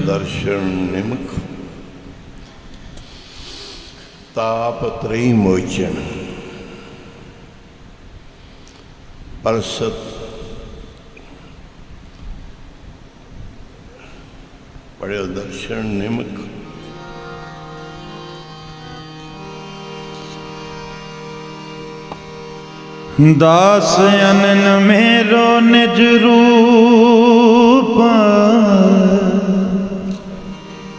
दर्शन निमक ताप त्रयी मोचन परसत पढ़ो दर्शन निमक दास अनन मेरो निज रूप।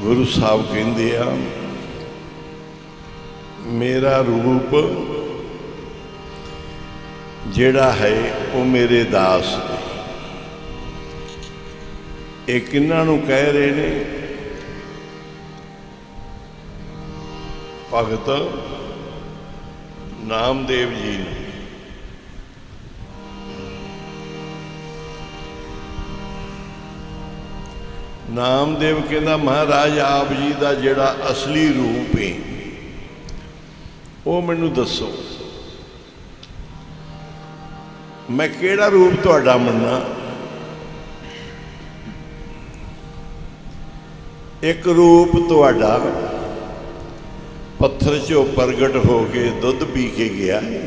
गुरु साहब कहते आ मेरा रूप जेड़ा है वो मेरे दास ने। ये किन्हां नूं कह रहे ने? भगत नामदेव जी ने। नामदेव कहता महाराज आप जी का जिहड़ा असली रूप है वो मैनू दसो, मैं किहड़ा रूप तुहाडा मन्ना? एक रूप तुहाडा पत्थर चो प्रगट हो के दुध पी के गया है,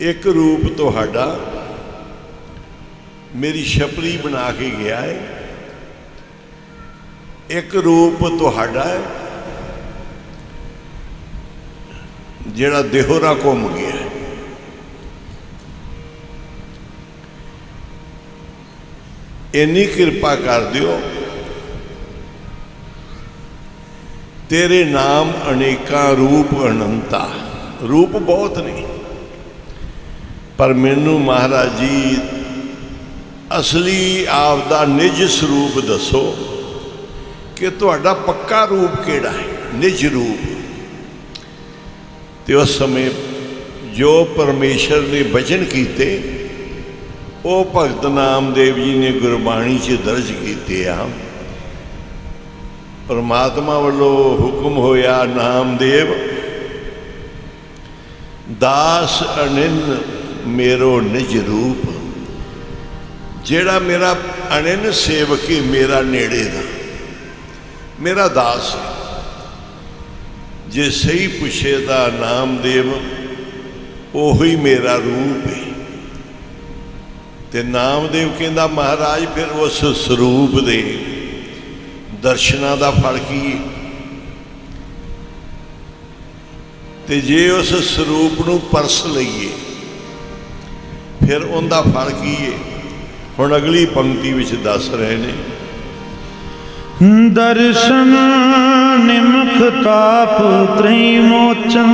एक रूप तुहाडा मेरी छपरी बना के गया है, एक रूप तुहाडा है जिहड़ा देहोरा घुम गया है। इन्नी कृपा कर दियो, तेरे नाम अनेका रूप अनंता। रूप बहुत नहीं पर मैनू महाराज जी असली आपदा निज स्वरूप दसो कि तुहाडा पक्का रूप केड़ा है, निज रूप। तो उस समय जो परमेश्वर ने वचन किए वो भगत नामदेव जी ने गुरबाणी च दर्ज किए आ। परमात्मा वालों हुक्म होया नामदेव दास अनिन्न मेरो निज रूप। जेड़ा मेरा अनिन्न सेवक है मेरा नेड़े दा मेरा दास है। जे सही पुछे दा नामदेव ओही मेरा रूप है। ते नामदेव कहता महाराज फिर उस स्वरूप दे दर्शना दा फल की है? ते जे उस स्वरूप नूं परस लईए फिर उनका फल की है? हुण अगली पंक्ति विच दस रहे ने दर्शन निमख ताप त्रयी मोचन।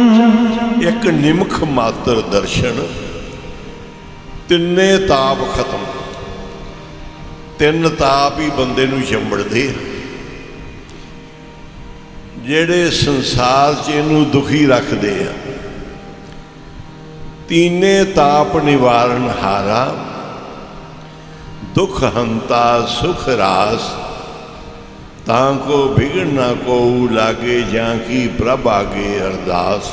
एक निमख मात्र दर्शन तिन्ने ताप खत्म। तीन ताप ही बंदे नूं चंबड़दे जेड़े संसार च इनू दुखी रखते हैं। तीने ताप निवारण हारा दुख हंता सुख रास ताको बिगड़ ना को लागे जा की प्रभ आगे अरदास।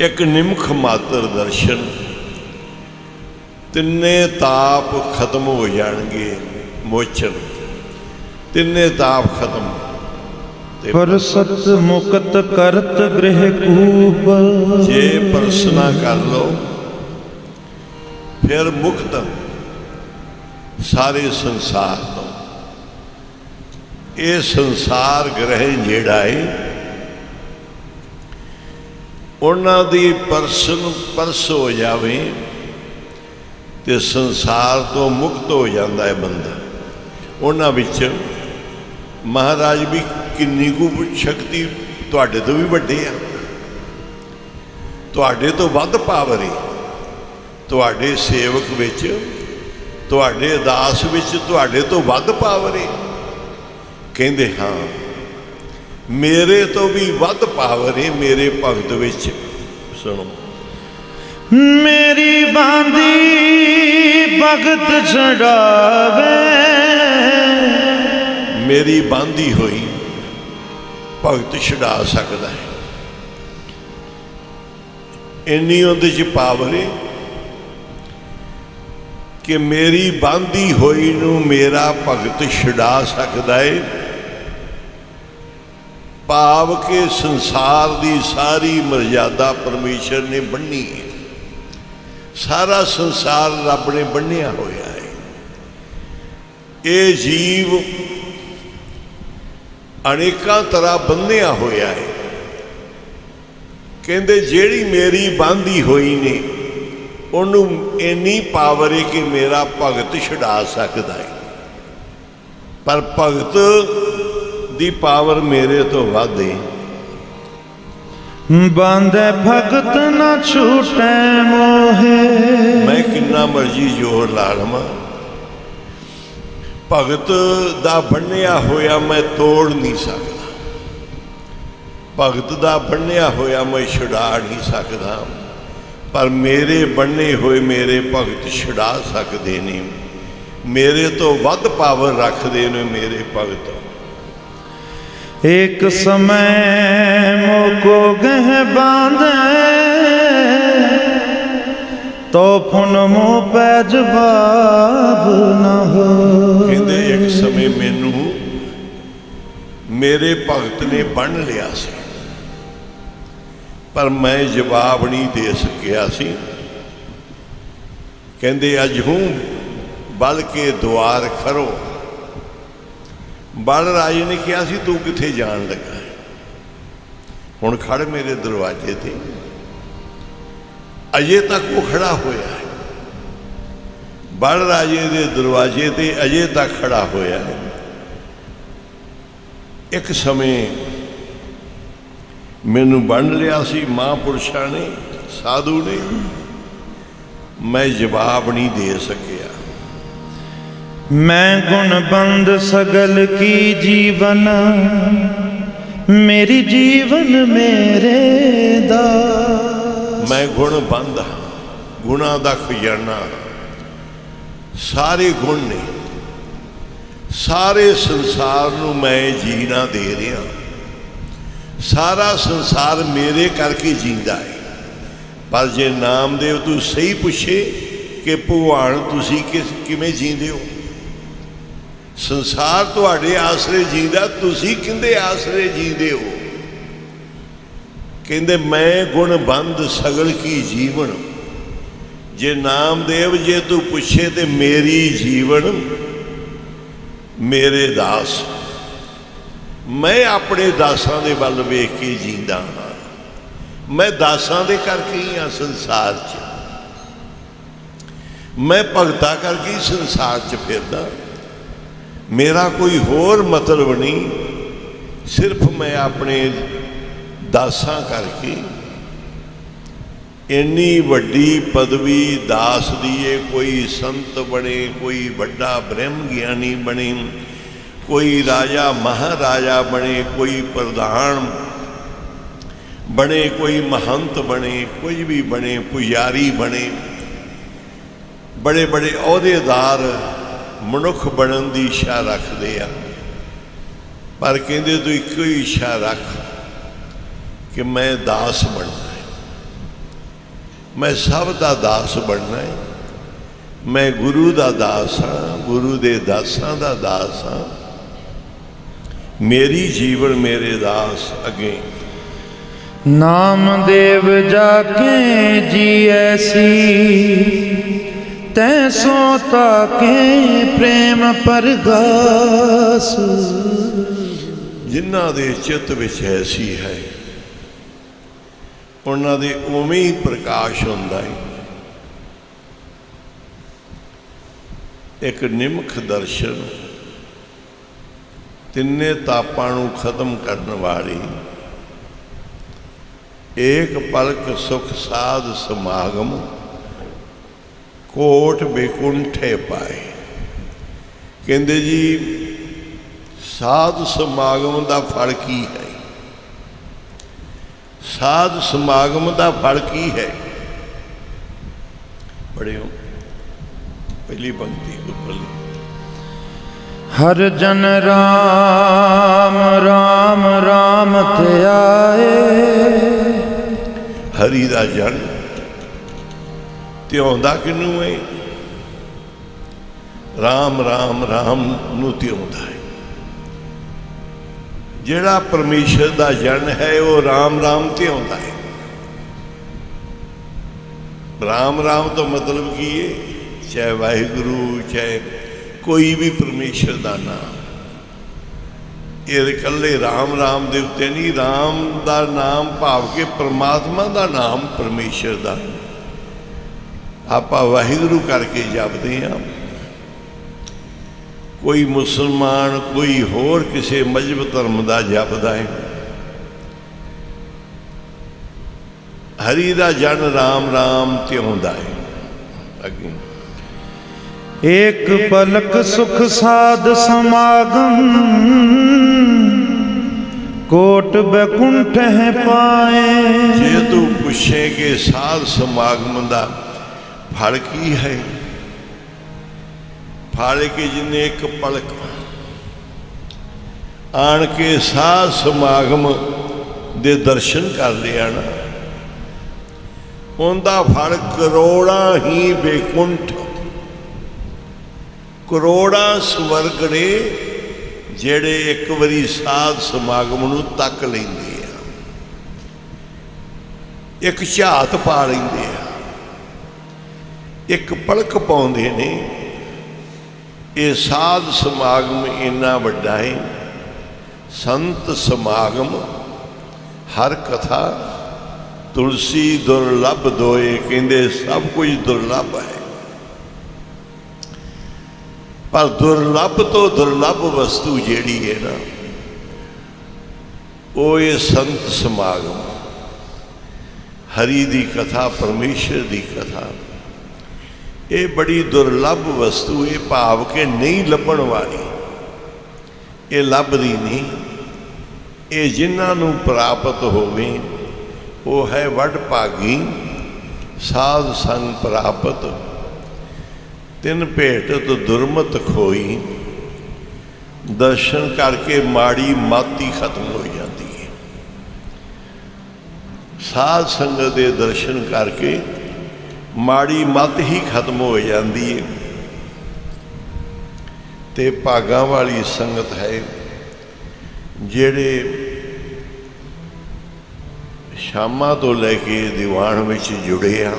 एक निमख मात्र दर्शन तिन्ने ताप खत्म हो जाएंगे मोचन। तिन्ने ताप खत्म। परसत मुक्त करत गृह कूप। जे परसना कर लो फिर मुक्त सारे संसार तो। ये संसार ग्रहण जेड़ा है उन्हां दी परस हो जावे तो संसार तो मुक्त हो जाता है बंदा। उन्हां विच महाराज भी किन्नी कु शक्ति तुहाडे तो भी वड्डे आ, तुहाडे तो वध पावर है। तुहाडे सेवक विच तुहाडे दास विच तुहाडे तो वध पावर है। कहंदे हाँ मेरे तो भी वध पावर है मेरे भगत विच। सुनो मेरी बांधी भगत छड़ावे। मेरी बांधी हुई भगत छड़ा सकता है। इन्नी उहदे च पावर है कि मेरी बांधी होई नूं मेरा भगत छुड़ा सकदा है। भाव के संसार की सारी मर्यादा परमेश्वर ने बन्नी है, सारा संसार रब ने बन्निया होया है। ये जीव अनेकों तरह बन्निया होया है। कहते जेड़ी मेरी बांधी हुई ने उन्होंने इन्नी पावर है कि मेरा भगत छुड़ा सकता है, पर भगत दी पावर मेरे तो वध है। बांधे भगत न छूटे मोहे। मैं कितना मर्जी जोर ला लवां, भगत दा बन्निया होया मैं तोड़ नहीं सकता, भगत दा बन्निया होया मैं छुड़ा नहीं सकता, पर मेरे बन्ने हुए मेरे भगत छुड़ा सकते ने। मेरे तो वध पावर रखते ने मेरे भगत। एक समय मोको गह बांधे तो फुन मुँह पे जवाब न हो। कहते एक समय मैनू मेरे भगत ने बन लिया सी, पर मैं जवाब नहीं दे सकिया सी। कहते अज हूँ बल के द्वार खरो। बल राजे ने कहा सी तू किथे जान लगा है, हुण खड़ मेरे दरवाजे ते। अजे तक वो खड़ा होया है, बल राजे दे दरवाजे ते अजे तक खड़ा होया है। एक समय मैनू बन लिया सी महापुरुषां ने, साधु ने, मैं जवाब नहीं दे सकिया। मैं गुण बंद सगल की जीवन, मेरी जीवन मेरे दा। मैं गुण बंद हाँ, गुणा दा खजाना। सारे गुण ने, सारे संसार नूं मैं जीना दे रहा। सारा संसार मेरे करके जींदा है। पर जे नामदेव तू सही पूछे कि भगवान तुसी किवें जींदे हो, संसार तुहाडे आसरे जींदा, तुसी किंदे आसरे जींदे हो। कहंदे मैं गुण बंद सगल की जीवन। जे नामदेव जे तू पूछे तो मेरी जीवन मेरे दास। मैं अपने दासां दे वल वेख के जींदा हाँ। मैं दासां दे करके ही हाँ संसार च। मैं भगता करके ही संसार च फिरदा। मेरा कोई होर मतलब नहीं, सिर्फ मैं अपने दासां करके। इन्नी वड्डी पदवी दास दी है। कोई संत बने, कोई बड़ा ब्रह्म ज्ञानी बने, कोई राजा महाराजा बने, कोई प्रधान बने, कोई महंत बने, कोई भी बने, पुजारी बने, बड़े बड़े अहुदेदार मनुख बनने की इच्छा रखते हैं। पर कहते तू एक ही इच्छा रख कि मैं दास बनना है, मैं सब का दास बनना है। मैं गुरु का दास हाँ, गुरु के दासां का दास हाँ। मेरी जीवन मेरे दास अगे। नामदेव जाके जी ऐसी, तैसो ताके प्रेम परगास। जिन्हां दे चित्त विच ऐसी है उन्हां दे उवें ही प्रकाश हुंदा है। एक निमख दर्शन तिन्ने तापां नूं खत्म करने वाली, एक पलक सुख साध समागम, कोट बेकुंठे पाए। कहंदे जी साध समागम का फल की है? साध समागम का फल की है? पढ़ियो पहली पंक्ति ऊपरली। हर जन राम राम राम ते आए। हरि दा जन ते आउंदा किनू है? ਰਾਮ ਰਾਮ ਰਾਮ ਨੂੰ ਧਿਆਉਂਦਾ ਹੈ। ਜਿਹੜਾ ਪਰਮੇਸ਼ਰ ਦਾ ਜਨ ਹੈ ਉਹ ਰਾਮ ਰਾਮ ਧਿਆਉਂਦਾ ਹੈ। ਰਾਮ ਰਾਮ ਤੋਂ ਮਤਲਬ ਕੀ ਹੈ? ਚਾਹੇ ਵਾਹਿਗੁਰੂ, ਚਾਹੇ ਕੋਈ ਵੀ ਪਰਮੇਸ਼ਰ ਦਾ ਨਾਮ, ਇਹ ਇਕੱਲੇ ਰਾਮ ਰਾਮ ਦੇ ਉੱਤੇ ਨਹੀਂ, ਰਾਮ ਦਾ ਨਾਮ ਭਾਵ ਕਿ ਪਰਮਾਤਮਾ ਦਾ ਨਾਮ, ਪਰਮੇਸ਼ਰ ਦਾ ਆਪਾਂ ਵਾਹਿਗੁਰੂ ਕਰਕੇ ਜਪਦੇ ਹਾਂ। ਕੋਈ ਮੁਸਲਮਾਨ, ਕੋਈ ਹੋਰ ਕਿਸੇ ਮਜ਼ਹਬ ਧਰਮ ਦਾ ਜਪਦਾ ਹੈ। ਹਰੀ ਦਾ ਜਨ ਰਾਮ ਰਾਮ ਧਿਆਉਂਦਾ ਹੈ। ਅੱਗੇ ਏਕ ਪਲਕ ਸੁਖ ਸਾਧ ਸਮਾਗਮ, ਕੋਟ ਬੈਕੁੰਠ ਹੈ ਪਾਏ। ਜੇ ਤੂੰ ਪੁੱਛੇ ਕਿ ਸਾਧ ਸਮਾਗਮ ਦਾ ਫਲ ਕੀ ਹੈ, ਫਲ ਕਿ ਜਿਹਨੇ ਇੱਕ ਪਲਕ ਆਣ ਕੇ ਸਾਧ ਸਮਾਗਮ ਦੇ ਦਰਸ਼ਨ ਕਰ ਲਿਆ ਨਾ, ਉਹਦਾ ਫਲ ਕਰੋੜਾਂ ਹੀ ਬੇਕੁੰਠ, ਕਰੋੜਾਂ ਸਵਰਗ ਨੇ ਜਿਹੜੇ ਇੱਕ ਵਾਰੀ ਸਾਧ ਸਮਾਗਮ ਨੂੰ ਤੱਕ ਲੈਂਦੇ ਆ, ਇੱਕ ਝਾਤ ਪਾ ਲੈਂਦੇ ਆ, ਇੱਕ ਪਲਕ ਪਾਉਂਦੇ ਨੇ। ਇਹ ਸਾਧ ਸਮਾਗਮ ਇੰਨਾ ਵੱਡਾ ਹੈ। ਸੰਤ ਸਮਾਗਮ ਹਰ ਕਥਾ ਤੁਲਸੀ ਦੁਰਲਭ ਦੋਏ, ਕਹਿੰਦੇ ਸਭ ਕੁਝ ਦੁਰਲਭ ਹੈ, ਪਰ ਦੁਰਲਭ ਤੋਂ ਦੁਰਲਭ ਵਸਤੂ ਜਿਹੜੀ ਹੈ ਨਾ, ਉਹ ਇਹ ਸੰਤ ਸਮਾਗਮ, ਹਰੀ ਦੀ ਕਥਾ, ਪਰਮੇਸ਼ਰ ਦੀ ਕਥਾ। ਇਹ ਬੜੀ ਦੁਰਲਭ ਵਸਤੂ, ਇਹ ਭਾਵ ਕਿ ਨਹੀਂ ਲੱਭਣ ਵਾਲੀ, ਇਹ ਲੱਭਦੀ ਨਹੀਂ। ਇਹ ਜਿਨ੍ਹਾਂ ਨੂੰ ਪ੍ਰਾਪਤ ਹੋਵੇ ਉਹ ਹੈ ਵੱਡ ਭਾਗੀ। ਸਾਧ ਸੰਗ ਪ੍ਰਾਪਤ ਤਿੰਨ ਭੇਟਤ ਦੁਰਮਤ ਖੋਈ, ਦਰਸ਼ਨ ਕਰਕੇ ਮਾੜੀ ਮਤ ਹੀ ਖਤਮ ਹੋ ਜਾਂਦੀ ਹੈ। ਸਾਧ ਸੰਗਤ ਦੇ ਦਰਸ਼ਨ ਕਰਕੇ ਮਾੜੀ ਮਤ ਹੀ ਖਤਮ ਹੋ ਜਾਂਦੀ ਹੈ। ਤੇ ਭਾਗਾਂ ਵਾਲੀ ਸੰਗਤ ਹੈ ਜਿਹੜੇ ਸ਼ਾਮਾਂ ਤੋਂ ਲੈ ਕੇ ਦੀਵਾਨ ਵਿੱਚ ਜੁੜੇ ਆ।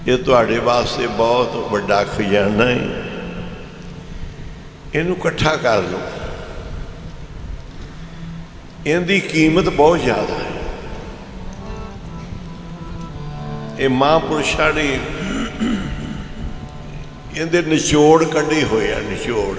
ਇਹ ਤੁਹਾਡੇ ਵਾਸਤੇ ਬਹੁਤ ਵੱਡਾ ਖਜ਼ਾਨਾ ਹੈ, ਇਹਨੂੰ ਇਕੱਠਾ ਕਰ ਲਓ। ਇਹਦੀ ਕੀਮਤ ਬਹੁਤ ਜ਼ਿਆਦਾ ਹੈ। ਇਹ ਮਹਾਂਪੁਰਸ਼ਾਂ ਨੇ ਇਹਦੇ ਨਿਚੋੜ ਕੱਢੇ ਹੋਏ ਆ, ਨਿਚੋੜ।